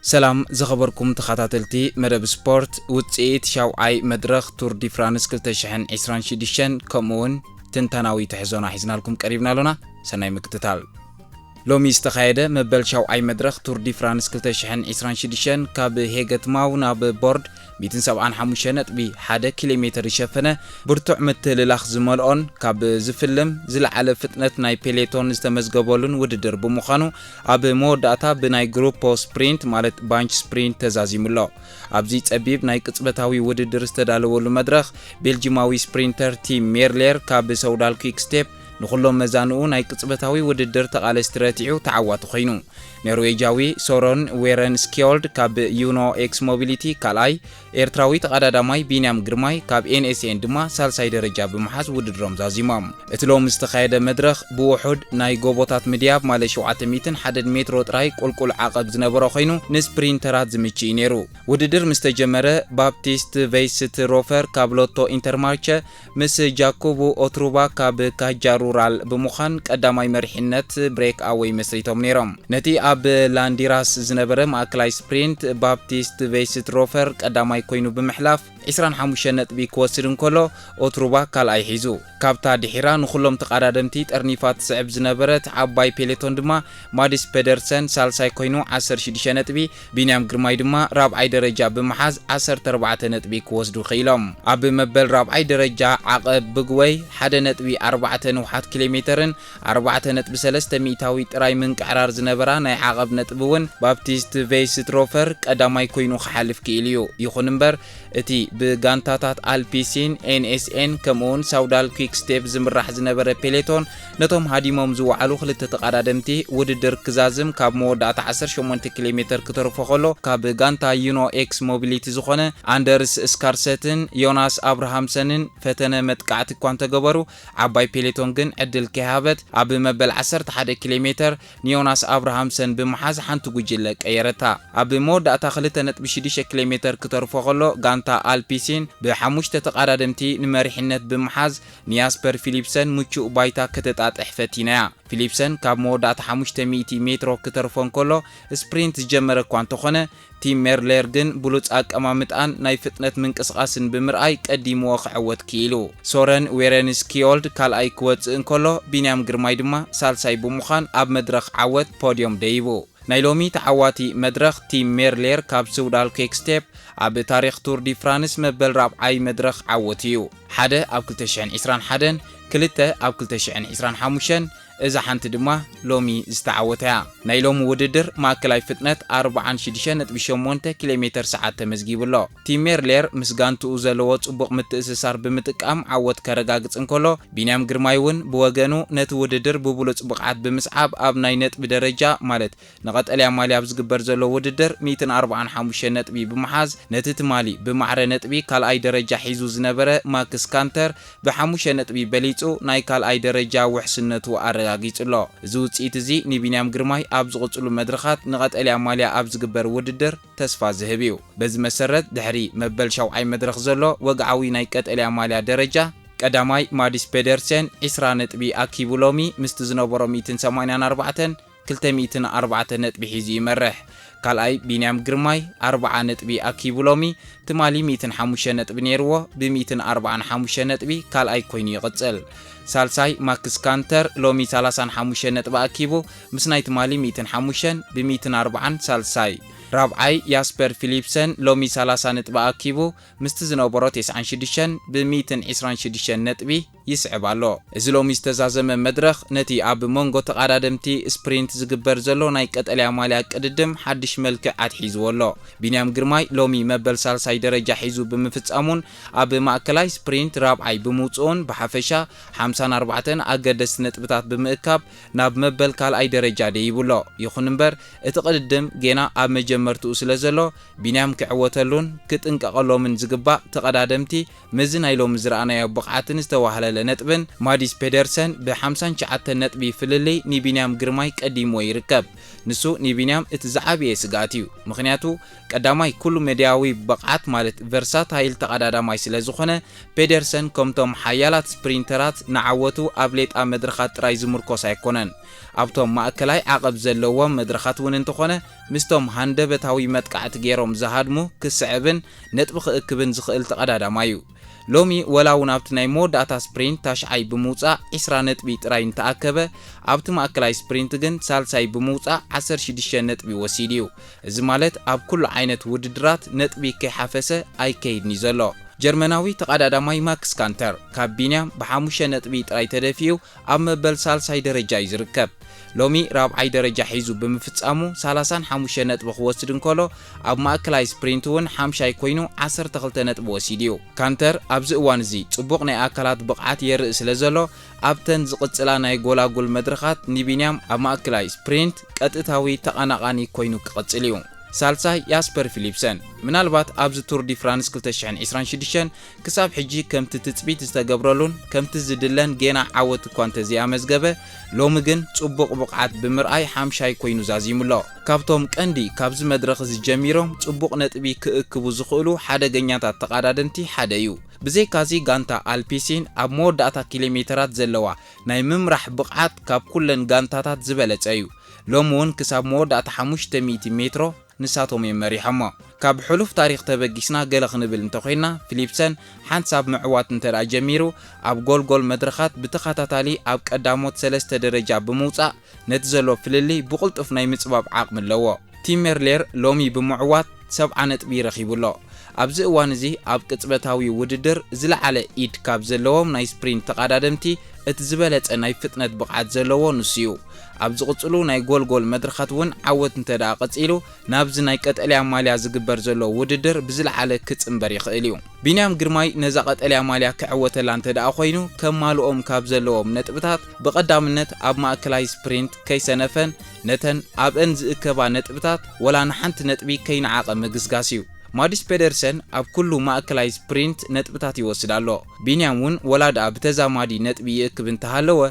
سلام زخبركم تخاتلتي مدب سبورت وتسيت شاوعي مدرخ تور دي فرانس كلتشحن 26 كمون تنتناوي تحزونا حزنا لكم قريبنا لنا سناي مكتتال لومي استخايدة مبل شاوعي مدرخ تور دي فرانس كلتشحن 26 كاب هيغت ماو ناب بورد 275 بي 1 كيلومتر يشفنه برتوع متللاخ زملون كاب زفلم زلعل فتنت ناي بيليتون استمزغبولن وددر بمخانو اب موداتا بناي جروب سبرينت مالت بانش سبرينت تزازيملو ابزي صبيب ناي قصبتاوي وددر استدالولو مدرخ بلجيماوي سبرينتر تيم ميرلير كاب سودال كويك ستيب نخلو مزانو ناي قصبتاوي وددر تقال استراتيعو تعواتو خينو نرويجاوي سورون ويرن سكيولد كاب يونو اكس موبيليتي كالاي ኤርትራዊ ተቀዳዳማይ ቢንያም ግርማይ ካብ ኤንኤስኤን ድማ ሳልሳይ ደረጃ ብምሓዝ ውድድሮም ዛዚሞም እቲ ሎም ዝተኻየደ መድረኽ ብውሑድ ናይ ጎቦታት ምድያብ ማለት 701 ሜትሮ ጥራይ ቁልቁል ዓቐብ ዝነበረ ኮይኑ ንስፕሪንተራት ዝምችእ ነይሩ ውድድር ምስ ተጀመረ ባፕቲስት ቬይስት ሮፈር ካብ ሎቶ ኢንተርማርቸ ምስ ጃኮቦ ኦትሩባ ካብ ካጃ ሩራል ብምዃን ቀዳማይ መሪሕነት ብሬክ ኣዌይ መስሪቶም ነይሮም ነቲ ኣብ ላንዲራስ ዝነበረ ማእከላይ ስፕሪንት ባፕቲስት ቬይስት ሮፈር ቀዳማይ ኮይኑ ብምሕላፍ 25 ነጥቢ ክወስድ እንከሎ ኦትሩባ ካልኣይ ሒዙ ካብታ ድሒራ ንኹሎም ተቀዳደምቲ ጠርኒፋት ስዕብ ዝነበረት ዓባይ ፔሌቶን ድማ ማዲስ ፔደርሰን ሳልሳይ ኮይኑ 16 ነጥቢ ቢንያም ግርማይ ድማ ራብዓይ ደረጃ ብምሓዝ 14 ነጥቢ ክወስዱ ኺሎም ኣብ መበል ራብዓይ ደረጃ ዓቐብ ብግወይ 1.41 ኪሎሜተርን 4.3 ሚእታዊ ጥራይ ምንቅዕራር ዝነበራ ናይ ዓቐብ ነጥቢ እውን ባፕቲስት ቬይስት ሮፈር ቀዳማይ ኮይኑ ክሓልፍ ክኢሉ ይኹን እምበር እቲ بغانتاتات البيسين NSN كمون سودال كويك ستيب زمراح زنبر بيليتون نتوم هاديموم زوعلو خلت تقادمتي وددر كزازم كاب مودات 18 كيلومتر كترفو خلو كاب غانتا يونو اكس موبيليتي زخونه اندرس سكارسيتن يوناس ابراهامسنن فتنه متقعت كوانت غبرو عباي بيليتون جن عدل كهابت اب مبل 11 كيلومتر نيوناس ابراهامسن بمحاز حنت غجلك ايرتا اب مودات 2.6 كيلومتر كترفو خلو غانتا البيسين بحموشته تقادمتي نمرحنت بمحاز نياسبر فيليبسن مچو بايتا كتطاطح فتينا فيليبسن كاب مودات 500 متر كترفون كولو سبرينت جمر كوانتو خونه تيم ميرليردن بلوص اقمامطان ناي فتنت منقسقاسن بمرأي قديمو خعوت كيلو سورن ويرنسكيولد كالاي كوت انكولو بينيام غرماي دما سالساي بمخان اب مدرخ عوت بوديوم ديبو نايلومي تعواتي مدرخ تيم ميرلير كاب سودال كيك ستيب اب تاريخ تور دي فرانس مبل رابعاي مدرخ عوتيو حدا اب 2021 كلته اب 2025 إذا حنت دما لومي استعوتها نايلوم وددر ماكلاي فتنت 46.8 كيلومتر ساعة تمزجيب الله تيمير لير مسجانتو زلوات وبق متأسسار بمتقام عوت كرجاجت انكولو بينام جرمايون بوجانو نت وددر ببلوت بقعت بمسعاب اب ناينت بدرجة مالت نقط اليا مالي ابز جبر زلو وددر 245 نتبي بمحاز نتت مالي بمعر نتبي كال اي درجة حيزو زنبرة ماكس كانتر بحموش نتبي بليتو ناي كال اي درجة وحسنتو ጊጽሎ ዙጽኢት እዚ ንቢንያም ግርማይ ኣብ ዝቕጽሉ መድረኻት ንቐጠልያ ማልያ ኣብ ዝግበር ውድድር ተስፋ ዝህብዩ በዚ መሰረት ድሕሪ መበል ሻውዓይ መድረኽ ዘሎ ወግዓዊ ናይ ቀጠልያ ማልያ ደረጃ ቀዳማይ ማዲስ ፔደርሰን 20 ነጥቢ ኣኪቡ ሎሚ ምስቲ ዝነበሮ 184 204 ነጥቢ ሒዙ ይመርሕ ካልኣይ ቢንያም ግርማይ 40 ነጥቢ ኣኪቡ ሎሚ ትማሊ 105 ነጥቢ ነይርዎ ብ145 ነጥቢ ካልኣይ ኮይኑ ይቕጽል ሳልሳይ ማክስ ካንተር ሎሚ 35 ነጥቢ ኣኪቡ ምስ ናይ ትማሊ 105 ብ140 ሳልሳይ ራብዓይ ያስፐር ፊሊፕሰን ሎሚ 30 ነጥቢ ኣኪቡ ምስቲ ዝነበሮ 96 ብ126 ነጥቢ ይስዕብ ኣሎ እዚ ሎሚ ዝተዛዘመ መድረኽ ነቲ ኣብ መንጎ ተቀዳደምቲ ስፕሪንት ዝግበር ዘሎ ናይ ቀጠልያ ማልያ ቅድድም ሓድሽ መልክዕ ኣትሒዝዎ ኣሎ ቢንያም ግርማይ ሎሚ መበል ሳልሳይ ደረጃ ሒዙ ብምፍጻሙን ኣብ ማእከላይ ስፕሪንት ራብዓይ ብምውጽኡን ብሓፈሻ 54 ኣገደስቲ ነጥብታት ብምእካብ ናብ መበል ካልኣይ ደረጃ ደይብሎ ይኹን እምበር እቲ ቅድድም ጌና ኣብ መጀመርትኡ ስለ ዘሎ ቢንያም ክዕወተሉን ክጥንቀቐሎምን ዝግባእ ተቀዳደምቲ ምዝ ናይ ሎሚ ዝረኣናዮ ብቕዓትን ዝተዋህለ زلعل نطبن ماديس بيدرسن ب59 نطبي فللي نيبينيام جرماي قديمو يركب نسو نيبينيام اتزعابي سقاتيو مخنياتو قداماي كل ميدياوي بقعات مالت فيرساتايل تقداداماي سلازخونه بيدرسن كمتم حيالات سبرينترات نعوتو ابليت مدرخات راي زمركوس ايكونن ابتم ماكلاي عقب زلوم مدرخات ون انتخونه مستم هندبتاوي متقعت غيروم زهادمو كسعبن نطبخ اكبن زخيل تقدادامايو لومي ولاو نابت ناي موداتا سبرينت تاشعي بموصا 20 نطبي تراين تاكبه ابت ماكلاي سبرينت جن سالساي بموصا 16 نطبي وسيديو እዚ ማለት ኣብ ኩሉ ዓይነት ውድድራት ነጥቢ ከይሓፈሰ ኣይከይድኒ ዘሎ ጀርመናዊ ተቀዳዳማይ ማክስ ካንተር ካብ ቢንያም ብ5 ነጥቢ ጥራይ ተደፊዩ ኣብ መበል ሳልሳይ ደረጃ ይዝርከብ ሎሚ ራብዓይ ደረጃ ሒዙ ብምፍጻሙ 35 ነጥቢ ክወስድ እንከሎ ኣብ ማእከላይ ስፕሪንት ውን 50 ኮይኑ 12 ነጥቢ ወሲድዩ ካንተር ኣብዚ እዋን እዚ ጽቡቕ ናይ ኣካላት ብቕዓት የርኢ ስለዘሎ ኣብተን ዝቕጽላ ናይ ጎላጉል መድረኻት ኒቢንያም ኣብ ማእከላይ ስፕሪንት ቀጥታዊ ተቐናቃኒ ኮይኑ ክቕጽል እዩ ሳልሳይ ያስፐር ፊሊፕሰን ምናልባት ኣብዚ ቱር ዲ ፍራንስ 2026 ክሳብ ሕጂ ከምቲ ትጽቢት ዝተገብረሉን ከምቲ ዝድለን ጌና ዓወት እኳ እንተዘይኣመዝገበ ሎሚ ግን ጽቡቕ ብቕዓት ብምርኣይ 50 ኮይኑ ዛዚሙሎ ካብቶም ቀንዲ ካብዚ መድረኽ ዝጀሚሮም ጽቡቕ ነጥቢ ክእክቡ ዝኽእሉ ሓደገኛታት ተቐዳደምቲ ሓደ እዩ ብዘይካዚ ጋንታ አልፒሲን ኣብ መወዳእታ ኪሎሜትራት ዘለዋ ናይ ምምራሕ ብቕዓት ካብ ኩለን ጋንታታት ዝበለጸ እዩ ሎሚ እውን ክሳብ መወዳእታ 500 ሜትሮ ንሳቶም የመሪሖሞ ካብ ሕሉፍ ታሪኽ ተበጊስና ገለ ክንብል እንተኾይና ፊሊፕሰን ሓንሳብ ምዕዋት እንተዳ ጀሚሩ ኣብ ጎልጎል መድረኻት ብተኸታታሊ ኣብ ቀዳሞት 3 ደረጃ ብምውፃእ ነቲ ዘሎ ፍልሊ ብቕልጡፍ ናይ ምጽባብ ዓቕሚ ኣለዎ ቲም ሜርሌር ሎሚ ብምዕዋት 70 ነጥቢ ረኺቡሎ ኣብዚ እዋን እዚ ኣብ ቅጽበታዊ ውድድር ዝለዓለ ኢድ ካብ ዘለዎም ናይ ስፕሪንት ተቐዳደምቲ እቲ ዝበለጸ ናይ ፍጥነት ብቕዓት ዘለዎ ንስዩ ኣብ ዝቕጽሉ ናይ ጎልጎል መድረኻት ውን ዓወት እንተዳ ቀጺሉ ናብዚ ናይ ቀጠልያ ማልያ ዝግበር ዘሎ ውድድር ብዝለዓለ ክጽምበር ይኽእል እዩ ቢንያም ግርማይ ነዛ ቀጠልያ ማልያ ክዕወተላ እንተዳ ኮይኑ ከማልኦም ካብ ዘለዎም ነጥብታት ብቐዳምነት ኣብ ማእከላይ ስፕሪንት ከይሰነፈን ነተን ኣብአን ዝእከባ ነጥብታት ወላ ንሓንቲ ነጥቢ ከይነዓቐ ምግስጋስ እዩ ማዲስ ፔደርሰን ኣብ ኩሉ ማእከላይ ስፕሪንት ነጥብታት ይወስዳሎ ቢንያም ውን ወላዳ ብተዛማዲ ነጥቢ ይእክብ እንተሃለወ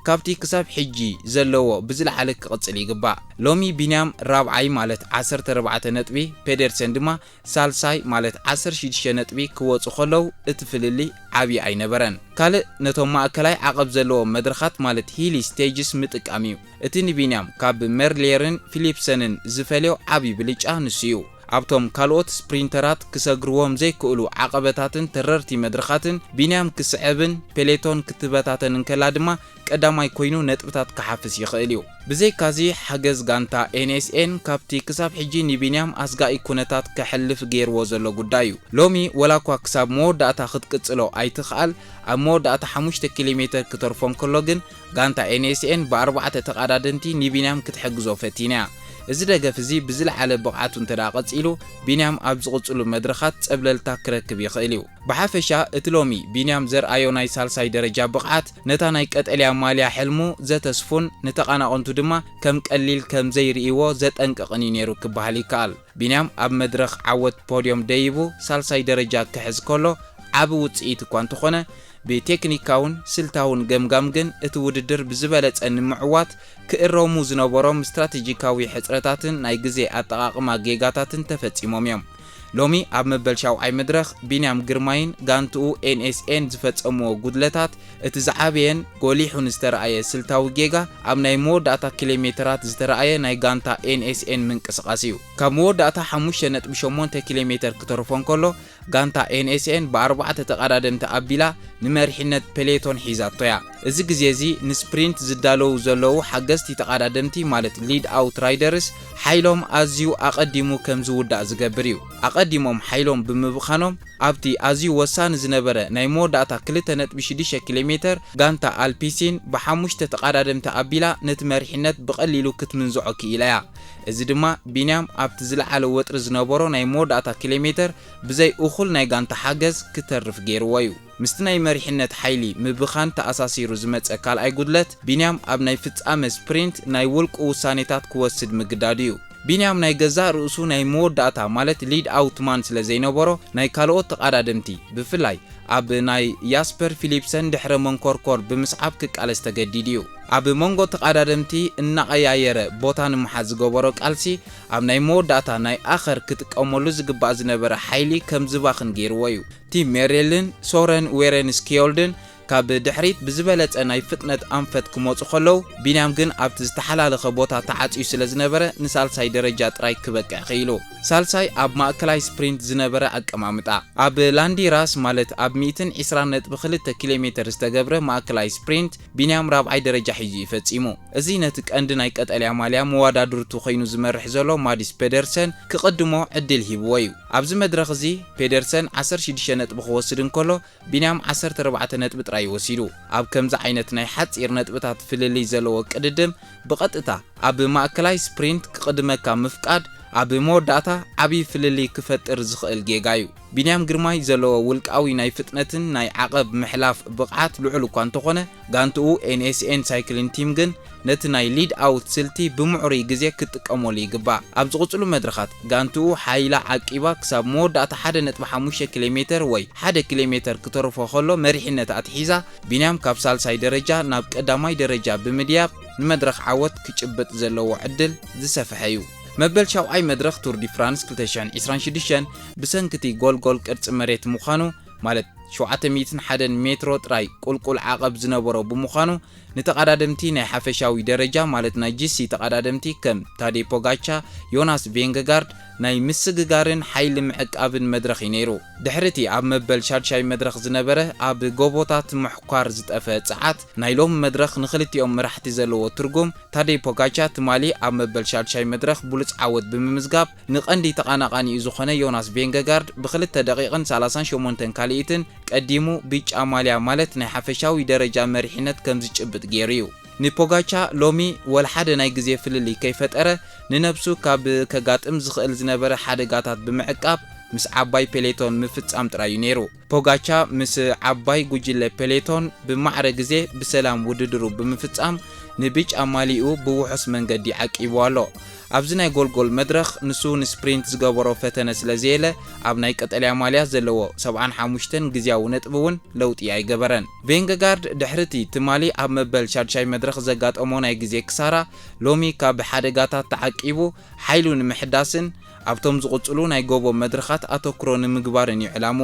ካብቲ ክሳብ ሕጂ ዘለዎ ብዝለዓለ ክቕጽል ይግባእ ሎሚ ቢንያም ራብዓይ ማለት 14 ነጥቢ ፔደርሰን ድማ ሳልሳይ ማለት 16 ነጥቢ ክወጹ ከለው እቲ ፍልሊ ዓብይ ኣይነበረን ካልእ ነቶም ማእከላይ ዓቐብ ዘለዎም መድረኻት ማለት ሂሊ ስቴጅስ ምጥቃም እዩ እቲ ንቢንያም ካብ ሜርሌርን ፊሊፕሰንን ዝፈልዮ ዓብይ ብልጫ ንስዩ ኣብቶም ካልኦት ስፕሪንተራት ክሰግርዎም ዘይክእሉ ዓቐበታትን ተረርቲ መድረኻትን ቢንያም ክስዕብን ፔሌቶን ክትበታተን እንከላ ድማ ቀዳማይ ኮይኑ ነጥብታት ክሓፍስ ይኽእል እዩ ብዘይካዚ ሓገዝ ጋንታ ኤንኤስኤን ካብቲ ክሳብ ሕጂ ንቢንያም ኣስጋኢ ኩነታት ክሕልፍ ገይርዎ ዘሎ ጉዳይ እዩ ሎሚ ወላኳ ክሳብ መወዳእታ ክትቅጽሎ ኣይትኽኣል ኣብ መወዳእታ 5 ኪሎሜትር ክተርፎም ከሎ ግን ጋንታ ኤንኤስኤን ብ4 ተቐዳደምቲ ንቢንያም ክትሕግዞ ፈቲና እዚ ደገፍ እዚ ብዝለዓለ ብቕዓቱ እንተዳ ቀጺሉ ቢንያም ኣብ ዝቕጽሉ መድረኻት ጸብለልታ ክረክብ ይኽእል እዩ ብሓፈሻ እቲ ሎሚ ቢንያም ዘርአዮ ናይ ሳልሳይ ደረጃ ብቕዓት ነታ ናይ ቀጠልያ ማልያ ሕልሙ ዘተስፉን ንተቐናቐንቱ ድማ ከም ቀሊል ከም ዘይርእይዎ ዘጠንቅቕን እዩ ነይሩ ክበሃል ይከኣል ቢንያም ኣብ መድረኽ ዓወት ፖድዮም ደይቡ ሳልሳይ ደረጃ ክሕዝ ከሎ ዓብ ውጽኢት እኳ እንተኾነ ብቴክኒካውን ስልታውን ገምጋም ግን እቲ ውድድር ብዝበለጸ ንምዕዋት ክእረሙ ዝነበሮም ስትራቴጂካዊ ሕጽረታትን ናይ ግዜ ኣጠቓቕማ ጌጋታትን ተፈጺሞም እዮም ሎሚ ኣብ መበል ሻውዓይ መድረኽ ቢንያም ግርማይን ጋንትኡ ኤንኤስኤን ዝፈጸምዎ ጉድለታት እቲ ዝዓበየን ጎሊሑን ዝተረኣየ ስልታዊ ጌጋ ኣብ ናይ መወዳእታ ኪሎሜትራት ዝተረኣየ ናይ ጋንታ ኤንኤስኤን ምንቅስቓስ እዩ ካብ መወዳእታ 5.8 ኪሎሜትር ክተርፎን ከሎ ጋንታ ኤንኤስኤን ብ4 ተቐዳደምቲ ኣቢላ ንመሪሕነት ፔሌቶን ሒዛቶ እያ እዚ ግዜ እዚ ንስፕሪንት ዝዳለው ዘለዉ ሓገዝቲ ተቐዳደምቲ ማለት ሊድ ኣውት ራይደርስ ሓይሎም ኣዝዩ ኣቐዲሙ ከም ዝውዳእ ዝገብር እዩ ኣቐዲሞም ሓይሎም ብምብኻኖም ኣብቲ ኣዝዩ ወሳኒ ዝነበረ ናይ መወዳእታ 2.6 ኪሎሜትር ጋንታ አልፒሲን ብ5 ተቐዳደምቲ ኣቢላ ነቲ መሪሕነት ብቐሊሉ ክትምንዝዖ ክኢላ እያ እዚ ድማ ቢንያም ኣብቲ ዝለዓለ ወጥሪ ዝነበሮ ናይ መወዳእታ ኪሎሜትር ብዘይ እኹል ናይ ጋንታ ሓገዝ ክተርፍ ገይርዎ እዩ ምስቲ ናይ መሪሕነት ሓይሊ ምብኻን ተኣሳሲሩ ዝመጸ ካልኣይ ጉድለት ቢንያም ኣብ ናይ ፍጻመ ስፕሪንት ናይ ውልቁ ውሳኔታት ክወስድ ምግዳዱ እዩ ቢንያም ናይ ገዛ ርእሱ ናይ መወዳእታ ማለት ሊድ አውትማን ስለ ዘይነበሮ ናይ ካልኦት ተቃዳድምቲ ብፍላይ ኣብ ናይ ያስፐር ፊሊፕሰን ድሕረ መንኮርኮር ብምስዓብ ክቃለስ ተገዲድ እዩ ኣብ መንጎ ተቃዳድምቲ እናቀያየረ ቦታ ንምሓዝ ዝገበሮ ቃልሲ ኣብ ናይ መወዳእታ ናይ ኣኸር ክትቀመሉ ዝግባእ ዝነበረ ሓይሊ ከም ዝባኽን ገይርዎ እዩ ቲም ሜሬልን ሶረን ዌረንስኪዮልድን ካብ ድሕሪት ብዝበለጸ ናይ ፍጥነት ኣንፈት ክመጹ ከለዉ ቢንያም ግን ኣብቲ ዝተሓላለኸ ቦታ ተዓጽዩ ስለ ዝነበረ ንሳልሳይ ደረጃ ጥራይ ክበቅዕ ኽኢሉ ሳልሳይ ኣብ ማእከላይ ስፕሪንት ዝነበረ ኣቀማምጣ ኣብ ላንዲራስ ማለት ኣብ 120.2 ኪሎሜትር ዝተገብረ ማእከላይ ስፕሪንት ቢንያም ራብዓይ ደረጃ ሒዙ ይፈጺሙ እዚ ነቲ ቀንዲ ናይ ቀጠልያ ማልያ መዋዳድርቱ ኮይኑ ዝመርሕ ዘሎ ማዲስ ፔደርሰን ክቕድሞ ዕድል ሂብዎ እዩ ኣብዚ መድረኽ እዚ ፔደርሰን 16 ነጥቢ ክወስድ እንከሎ ቢንያም 14 ነጥቢ ጥራይ ወሲዱ ኣብ ከምዚ ዓይነት ናይ ሓጺር ነጥብታት ፍልልይ ዘለዎ ቅድድም ብቐጥታ ኣብ ማእከላይ ስፕሪንት ክቕድመካ ምፍቃድ ኣብ መወዳእታ ዓብይ ፍልልይ ክፈጥር ዝኽእል ጌጋ እዩ ቢንያም ግርማይ ዘለዎ ውልቃዊ ናይ ፍጥነትን ናይ ዓቐብ ምሕላፍ ብቕዓት ልዑል እኳ እንተኾነ ጋንትኡ NSN ሳይክሊንግ ቲም ግን ነቲ ናይ ሊድ ኣውት ስልቲ ብምዑሩይ ግዜ ክጥቀመሉ ይግባእ ኣብ ዝቕፅሉ መድረኻት ጋንትኡ ሓይላ ዓቂባ ክሳብ መወዳእታ 1.5 ኪሎሜትር ወይ 1 ኪሎሜትር ክተርፎ ከሎ መሪሕነት ኣትሒዛ ቢንያም ካብ ሳልሳይ ደረጃ ናብ ቀዳማይ ደረጃ ብምድያብ ንመድረኽ ዓወት ክጭብጥ ዘለዎ ዕድል ዝሰፍሐ እዩ መበል ሻውዓይ መድረኽ ቱር ዲ ፍራንስ 2026 ብሰንክቲ ጎልጎል ቅርጽ መሬት ምዃኑ ማለት 701 ሜትሮ ጥራይ ቁልቁል ዓቐብ ዝነበሮ ብምዃኑ ንተቃዳድምቲ ናይ ሓፈሻዊ ደረጃ ማለት ናይ ጂሲ ተቃዳድምቲ ከም ታዴ ፖጋቻ ዮናስ ቬንገጋርድ ናይ ምስግጋርን ሓይሊ ምዕቃብን መድረኽ ነይሩ ድሕርቲ ኣብ መበል ሻድሻይ መድረኽ ዝነበረ ኣብ ጎቦታት ምሕኳር ዝጠፈ ጸዓት ናይ ሎም መድረኽ ንኽልቲኦም መራሕቲ ዘለዎ ትርጉም ታዴ ፖጋቻ ትማሊ ኣብ መበል ሻድሻይ መድረኽ ብሉጽ ዓወት ብምምዝጋብ ንቐንዲ ተቃናቃኒኡ ዝኾነ ዮናስ ቬንገጋርድ ብ2 ደቂቕን 38 ካልኢትን ቀዲሙ ቢጫ ማልያ ማለት ናይ ሓፈሻዊ ደረጃ መሪሕነት ከም ዝጭብጥ ገይሩ እዩ ንፖጋቻ ሎሚ ወልሓደ ናይ ግዜ ፍልልይ ከይፈጠረ ንነብሱ ካብ ከጋጥም ዝኽእል ዝነበረ ሓደጋታት ብምዕቃብ ምስ ዓባይ ፔሌቶን ምፍጻም ጥራዩ ነይሩ ፖጋቻ ምስ ዓባይ ጉጅለ ፔሌቶን ብማዕረ ግዜ ብሰላም ውድድሩ ብምፍጻም ንቢጫ ማሊኡ ብውሑስ መንገዲ ዓቂቡ ኣሎ ኣብዚ ናይ ጎልጎል መድረኽ ንሱ ንስፕሪንት ዝገበሮ ፈተነ ስለዘየለ ኣብ ናይ ቀጠልያ ማልያ ዘለዎ 75 ግዝያዊ ነጥቢ እውን ለውጢ ኣይገበረን ቬንገጋርድ ድሕርቲ ትማሊ ኣብ መበል ሻድሻይ መድረኽ ዘጋጠሞ ናይ ግዜ ክሳራ ሎሚ ካብ ሓደጋታት ተዓቂቡ ሓይሉ ንምሕዳስን ኣብቶም ዝቕጽሉ ናይ ጎቦ መድረኻት ኣተኩሮ ንምግባርን ይዕላሙ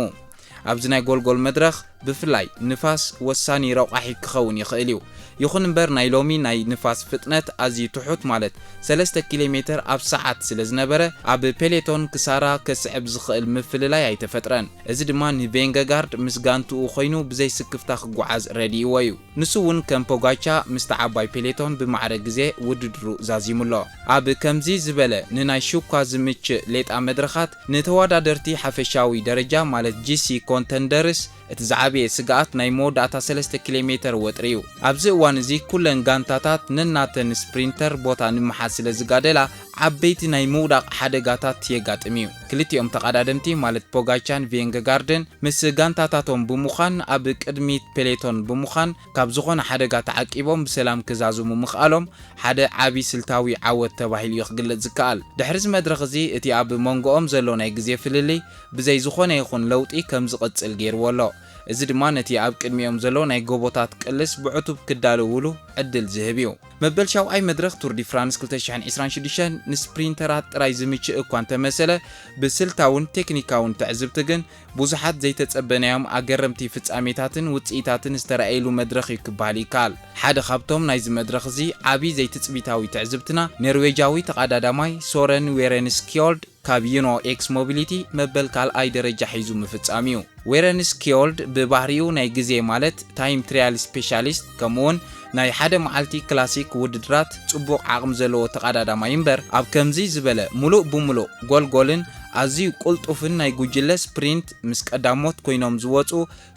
ኣብዚ ናይ ጎልጎል መድረኽ ብፍላይ ንፋስ ወሳኒ ረቋሒ ክኸውን ይኽእል እዩ ይኹን እምበር ናይ ሎሚ ናይ ንፋስ ፍጥነት ኣዝዩ ትሑት ማለት 3 ኪሎሜትር ኣብ ሰዓት ስለ ዝነበረ ኣብ ፔሌቶን ክሳራ ከስዕብ ዝኽእል ምፍልላይ ኣይተፈጥረን እዚ ድማ ንቬንገጋርድ ምስ ጋንትኡ ኮይኑ ብዘይ ስክፍታ ክጓዓዝ ረዲእዎ እዩ ንሱ እውን ከም ፖጋቻ ምስ ዓባይ ፔሌቶን ብማዕረ ግዜ ውድድሩ ዛዚሙሎ ኣብ ከምዚ ዝበለ ንናይ ሹካ ዝምችእ ሌጣ መድረኻት ንተወዳደርቲ ሓፈሻዊ ደረጃ ማለት ጂሲ ኮንተንደርስ እቲ ዝዓበየ ስጋኣት ናይ መወዳእታ 3 ኪሎሜትር ወጥሪ እዩ ኣብዚ እዋን እዚ ኩለን ጋንታታት ነናተን ስፕሪንተር ቦታ ንምሓዝ ስለ ዝጋደላ ዓበይቲ ናይ ምውዳቕ ሓደጋታት የጋጥም እዩ ክልቲኦም ተቃዳድምቲ ማለት ፖጋቻን ቬንገጋርድን ምስ ጋንታታቶም ብምዃን ኣብ ቅድሚት ፔሌቶን ብምዃን ካብ ዝኾነ ሓደጋ ተዓቂቦም ብሰላም ክዛዝሙ ምኽኣሎም ሓደ ዓቢ ስልታዊ ዓወት ተባሂሉ ይኽግለጽ ዝከኣል ድሕሪ እዚ መድረኽ እዚ እቲ ኣብ መንጎኦም ዘሎ ናይ ግዜ ፍልልይ ብዘይ ዝኾነ ይኹን ለውጢ ከም ዝቕጽል ገይርዎ ኣሎ እዚ ድማ ነቲ ኣብ ቅድሚኦም ዘሎ ናይ ጎቦታት ቅልስ ብዕቱብ ክዳለውሉ ዕድል ዝህብ እዩ መበል ሻውዓይ መድረኽ ቱር ዲ ፍራንስ 2026 ንስፕሪንተራት ጥራይ ዝምችእ እኳ እንተመሰለ ብስልታውን ቴክኒካውን ትዕዝብቲ ግን ብዙሓት ዘይተጸበናዮም ኣገረምቲ ፍጻሜታትን ውጽኢታትን ዝተረኣየሉ መድረኽ እዩ ክበሃል ይከኣል ሓደ ካብቶም ናይዚ መድረኽ እዚ ዓብይ ዘይትጽቢታዊ ትዕዝብትና ኖርዌጃዊ ተቃዳዳማይ ሶረን ዌረንስኪዮልድ ካብ ዩኖ ኤክስ ሞቢሊቲ መበል ካልኣይ ደረጃ ሒዙ ምፍጻም እዩ ዌረንስኪዮልድ ብባህሪኡ ናይ ግዜ ማለት ታይም ትሪያል ስፔሻሊስት ከምኡውን ናይ ሓደ መዓልቲ ክላሲክ ውድድራት ጽቡቕ ዓቕሚ ዘለዎ ተቃዳዳማይ እምበር ኣብ ከምዚ ዝበለ ሙሉእ ብምሉእ ጎልጎልን ኣዝዩ ቁልጡፍን ናይ ጉጅለ ስፕሪንት ምስ ቀዳሞት ኮይኖም ዝወፁ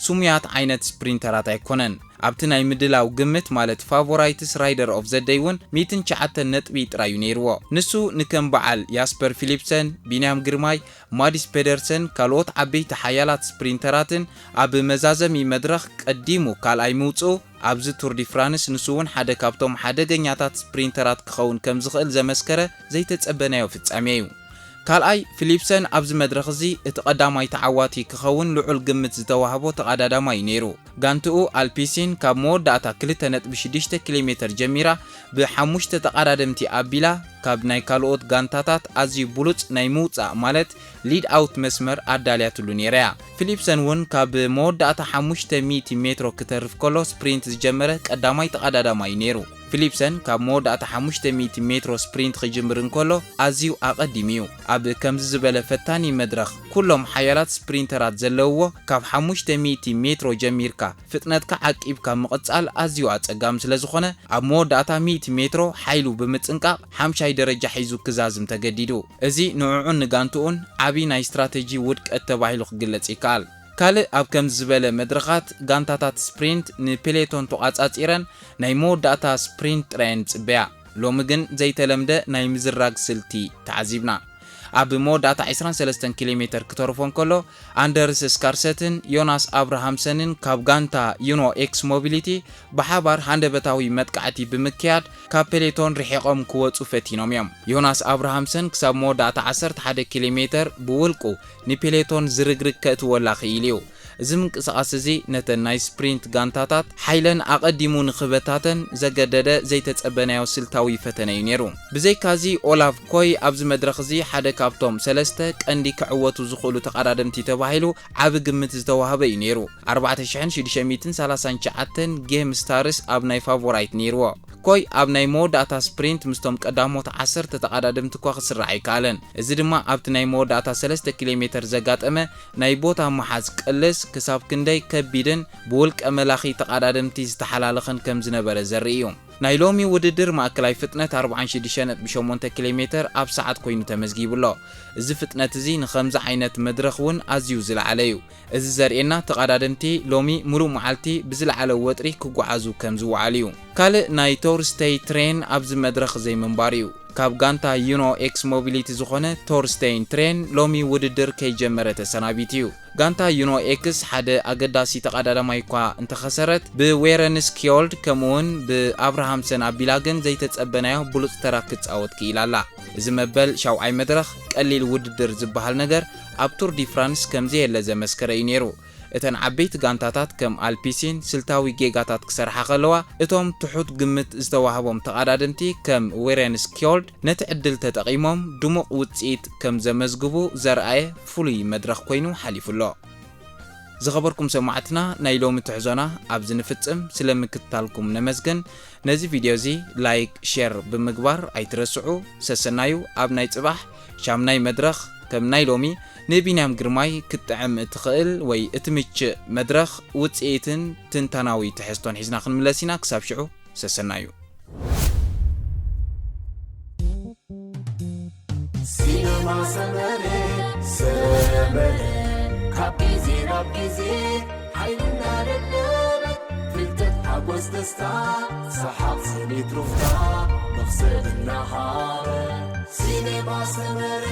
ሱሙያት ዓይነት ስፕሪንተራት ኣይኮነን ኣብቲ ናይ ምድላው ግምት ማለት ፋቮራይትስ ራይደር ኦፍ ዘ ዴይ እውን 109 ነጥቢ ጥራዩ ነይርዎ ንሱ ንከም በዓል ያስፐር ፊሊፕሰን ቢንያም ግርማይ ማዲስ ፔደርሰን ካልኦት ዓበይቲ ሓያላት ስፕሪንተራትን ኣብ መዛዘሚ መድረኽ ቀዲሙ ካልኣይ ምውፅኡ ኣብዚ ቱር ዲ ፍራንስ ንሱ እውን ሓደ ካብቶም ሓደገኛታት ስፕሪንተራት ክኸውን ከም ዝኽእል ዘመስከረ ዘይተጸበናዮ ፍጻሜ እዩ ካልኣይ ፊሊፕሰን ኣብዚ መድረኽ እዚ እቲ ቀዳማይ ተዓዋቲ ክኸውን ልዑል ግምት ዝተዋህቦ ተቐዳዳማይ ነይሩ ጋንትኡ አልፒሲን ካብ መወዳእታ 2.6 ኪሎሜትር ጀሚራ ብ5 ተቐዳደምቲ ኣቢላ ካብ ናይ ካልኦት ጋንታታት ኣዝዩ ብሉጽ ናይ ምውጻእ ማለት ሊድ ኣውት መስመር ኣዳልያትሉ ነይራ ፊሊፕሰን እውን ካብ መወዳእታ 500 ሜትሮ ክተርፍ ከሎ ስፕሪንት ዝጀመረ ቀዳማይ ተቐዳዳማይ ነይሩ ፊሊፕሰን ካብ መወዳእታ 500 ሜትሮ ስፕሪንት ክጅምር እንከሎ ኣዝዩ ኣቐዲሙ እዩ ኣብ ከምዚ ዝበለ ፈታኒ መድረኽ ኩሎም ሓያላት ስፕሪንተራት ዘለውዎ ካብ 500 ሜትሮ ጀሚርካ ፍጥነትካ ዓቂብካ ምቕጻል ኣዝዩ ኣጸጋም ስለ ዝኾነ ኣብ መወዳእታ 100 ሜትሮ ሓይሉ ብምጽንቃቕ 5ይ ደረጃ ሒዙ ክዛዝም ተገዲዱ እዚ ንዕዑን ንጋንትኡን ዓቢ ናይ ስትራቴጂ ውድቀት ተባሂሉ ክግለጽ ይከኣል ካልእ ኣብ ከም ዝበለ መድረኻት ጋንታታት ስፕሪንት ንፔሌቶን ተቋጻጺረን ናይ መወዳእታ ስፕሪንት ጥራየን ጽበያ ሎሚ ግን ዘይተለምደ ናይ ምዝራግ ስልቲ ተዓዚብና ኣብ መወዳእታ 23 ኪሎሜትር ክተርፎን ከሎ ኣንደርስ ስካርሰትን ዮናስ አብርሃምሰንን ካብ ጋንታ ዩኖ ኤክስ ሞቢሊቲ ብሓባር ሃንደበታዊ መጥቃዕቲ ብምክያድ ካብ ፔሌቶን ርሒቆም ክወጹ ፈቲኖም እዮም ዮናስ አብርሃምሰን ክሳብ መወዳእታ 11 ኪሎሜትር ብውልቁ ንፔሌቶን ዝርግርግ ከእትወላ ኽኢሉ እዩ እዚ ምንቅስቓስ እዚ ነተን ናይ ስፕሪንት ጋንታታት ሓይለን ኣቐዲሙ ንኽበታተን ዘገደደ ዘይተጸበናዮ ስልታዊ ፈተነ እዩ ነይሩ ብዘይካዚ ኦላቭ ኮይ ኣብዚ መድረኽ እዚ ሓደ ካብቶም ሰለስተ ቀንዲ ክዕወቱ ዝኽእሉ ተቐዳደምቲ ተባሂሉ ዓቢ ግምት ዝተዋህበ እዩ ነይሩ 4639 ጌም ስታርስ ኣብ ናይ ፋቮራይት ነይርዎ ኮይ ኣብ ናይ መወዳእታ ስፕሪንት ምስቶም ቀዳሞት 10 ተቐዳደምቲ እኳ ክስራዕ ኣይከኣለን እዚ ድማ ኣብቲ ናይ መወዳእታ 3 ኪሎሜትር ዘጋጠመ ናይ ቦታ መሓዝ ቅልስ ክሳብ ክንደይ ከቢድን ብውልቀ መላኺ ተቐዳደምቲ ዝተሓላለኸን ከም ዝነበረ ዘርኢ እዩ ናይ ሎሚ ውድድር ማእከላይ ፍጥነት 46.8 ኪሎሜትር ኣብ ሰዓት ኮይኑ ተመዝጊቡሎ እዚ ፍጥነት እዚ ንኸምዚ ዓይነት መድረኽ እውን ኣዝዩ ዝለዓለ እዩ እዚ ዘርእየና ተቐዳደምቲ ሎሚ ሙሉእ መዓልቲ ብዝለዓለ ወጥሪ ክጓዓዙ ከም ዝወዓሉ እዩ ካልእ ናይ ቶርስቴይ ትሬን ኣብዚ መድረኽ ዘይምንባር እዩ ካብ ጋንታ ዩኖ ኤክስ ሞቢሊቲ ዝኾነ ቶርስቴይን ትሬን ሎሚ ውድድር ከይጀመረ ተሰናቢት እዩ ጋንታ ዩኖ ኤክስ ሓደ ኣገዳሲ ተቐዳዳማይ እኳ እንተኸሰረት ብዌረንስ ኪዮልድ ከምኡውን ብአብርሃምሰን ኣቢላ ግን ዘይተጸበናዮ ብሉጽ ተራ ክትጻወት ክኢላላ እዚ መበል ሻውዓይ መድረኽ ቀሊል ውድድር ዝበሃል ነገር ኣብ ቱር ዲ ፍራንስ ከምዚ የለ ዘመስከረ እዩ ነይሩ እተን ዓበይቲ ጋንታታት ከም አልፒሲን ስልታዊ ጌጋታት ክሰርሓ ከለዋ እቶም ትሑት ግምት ዝተዋህቦም ተቐዳደምቲ ከም ዌረንስ ኪዮልድ ነቲ ዕድል ተጠቒሞም ድሙቕ ውጽኢት ከም ዘመዝግቡ ዘርኣየ ፍሉይ መድረኽ ኮይኑ ሓሊፉሎ ዝኸበርኩም ሰማዕትና ናይ ሎሚ ትሕዞና ኣብዚ ንፍጽም ስለምክትታልኩም ነመስገን ነዚ ቪድዮ እዚ ላይክ ሼር ብምግባር ኣይትረስዑ ሰሰናዩ ኣብ ናይ ጽባሕ ሻምናይ መድረኽ ከም ናይ ሎሚ ንቢንያም ግርማይ ክትጥዕም እትኽእል ወይ እትምችእ መድረኽ ውጽኢትን ትንተናዊ ትሕዝቶን ሒዝና ክንምለስ ኢና ክሳብ ሽዑ ሰሰናዩ ሲነማ ሰመሬ ካቢዚ ሓይልና ደደበ ፍልጠት ሓጎስ ደስታ ሰሓቕ ስኒት ሩፍታ መኽሰብና ሃረ ሲነማ ሰመሬ